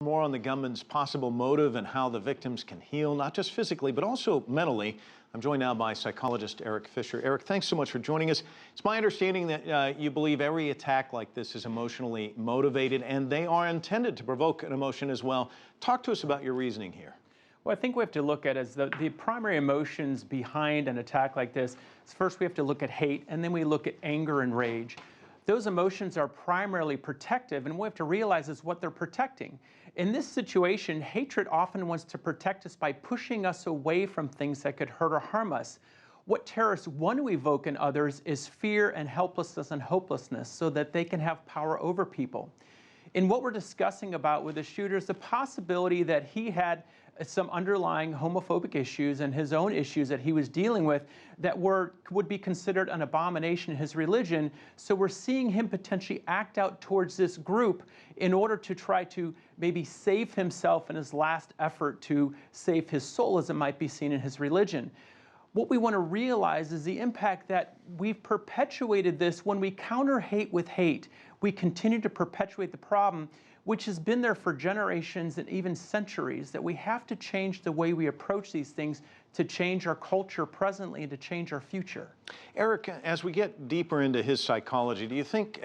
More on the gunman's possible motive and how the victims can heal, not just physically, but also mentally. I'm joined now by psychologist Erik Fisher. Erik, thanks so much for joining us. It's my understanding that you believe every attack like this is emotionally motivated, and they are intended to provoke an emotion as well. Talk to us about your reasoning here. Well, I think we have to look at the primary emotions behind an attack like this. First, we have to look at hate, and then we look at anger and rage. Those emotions are primarily protective, and what we have to realize is what they're protecting. In this situation, hatred often wants to protect us by pushing us away from things that could hurt or harm us. What terrorists want to evoke in others is fear and helplessness and hopelessness so that they can have power over people. In what we're discussing about with the shooters, the possibility that he had some underlying homophobic issues and his own issues that he was dealing with that would be considered an abomination in his religion. So we're seeing him potentially act out towards this group in order to try to maybe save himself in his last effort to save his soul, as it might be seen in his religion. What we want to realize is the impact that we've perpetuated this. When we counter hate with hate, we continue to perpetuate the problem, which has been there for generations and even centuries, that we have to change the way we approach these things to change our culture presently and to change our future. Erik, as we get deeper into his psychology, do you think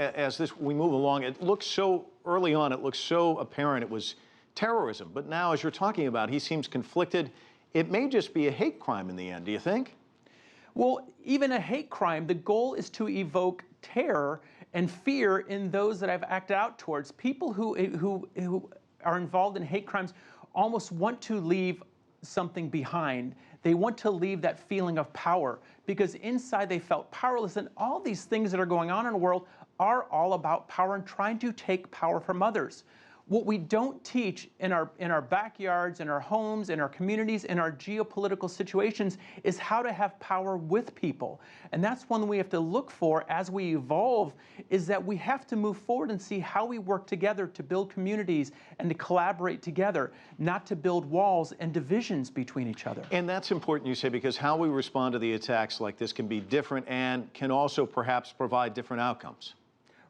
we move along, it looks so early on, it looks so apparent it was terrorism, but now as you're talking about, he seems conflicted. It may just be a hate crime in the end, do you think? Well, even a hate crime, the goal is to evoke terror and fear in those that I've acted out towards. People who are involved in hate crimes almost want to leave something behind. They want to leave that feeling of power because inside they felt powerless, and all these things that are going on in the world are all about power and trying to take power from others. What we don't teach in our backyards, in our homes, in our communities, in our geopolitical situations is how to have power with people. And that's one we have to look for as we evolve, is that we have to move forward and see how we work together to build communities and to collaborate together, not to build walls and divisions between each other. And that's important, you say, because how we respond to the attacks like this can be different and can also perhaps provide different outcomes.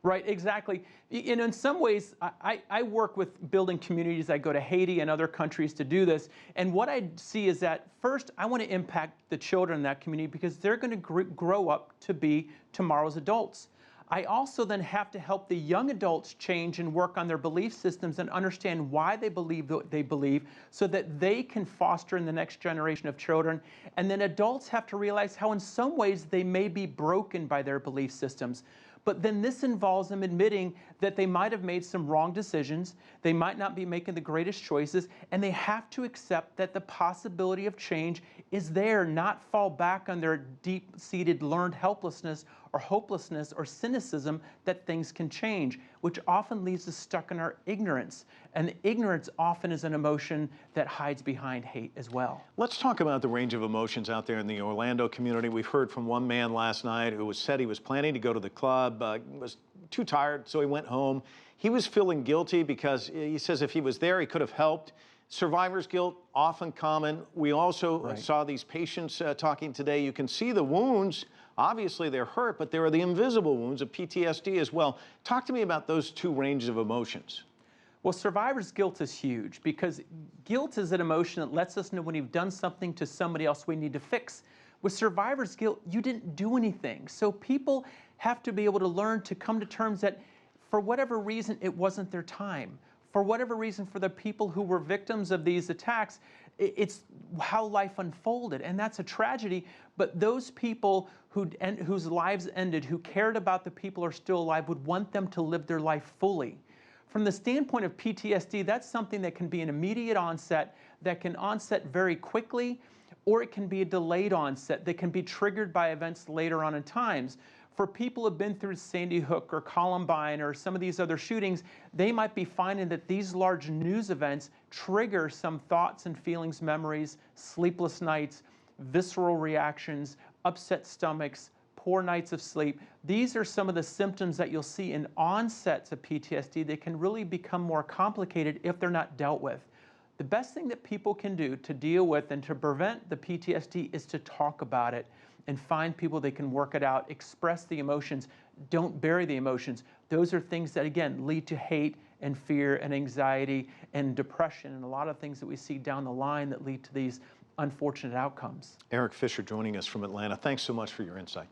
Right, exactly. And in some ways, I work with building communities. I go to Haiti and other countries to do this. And what I see is that first, I want to impact the children in that community because they're going to grow up to be tomorrow's adults. I also then have to help the young adults change and work on their belief systems and understand why they believe what they believe so that they can foster in the next generation of children. And then adults have to realize how in some ways they may be broken by their belief systems. But then this involves them admitting that they might have made some wrong decisions, they might not be making the greatest choices, and they have to accept that the possibility of change is there, not fall back on their deep-seated learned helplessness or hopelessness or cynicism that things can change, which often leaves us stuck in our ignorance. And ignorance often is an emotion that hides behind hate as well. Let's talk about the range of emotions out there in the Orlando community. We've heard from one man last night who said he was planning to go to the club, was too tired, so he went home. He was feeling guilty because he says if he was there, he could have helped. Survivor's guilt, often common. We also saw these patients talking today. You can see the wounds. Obviously, they're hurt, but there are the invisible wounds of PTSD as well. Talk to me about those two ranges of emotions. Well, survivor's guilt is huge because guilt is an emotion that lets us know when we've done something to somebody else we need to fix. With survivor's guilt, you didn't do anything. So people have to be able to learn to come to terms that for whatever reason, it wasn't their time. For whatever reason, for the people who were victims of these attacks, it's how life unfolded, and that's a tragedy. But those people whose lives ended, who cared about the people who are still alive, would want them to live their life fully. From the standpoint of PTSD, that's something that can be an immediate onset, that can onset very quickly, or it can be a delayed onset that can be triggered by events later on in times. For people who have been through Sandy Hook or Columbine or some of these other shootings, they might be finding that these large news events trigger some thoughts and feelings, memories, sleepless nights, visceral reactions, upset stomachs, poor nights of sleep. These are some of the symptoms that you'll see in onsets of PTSD that can really become more complicated if they're not dealt with. The best thing that people can do to deal with and to prevent the PTSD is to talk about it and find people that can work it out, express the emotions, don't bury the emotions. Those are things that, again, lead to hate and fear and anxiety and depression and a lot of things that we see down the line that lead to these unfortunate outcomes. Erik Fisher joining us from Atlanta. Thanks so much for your insight.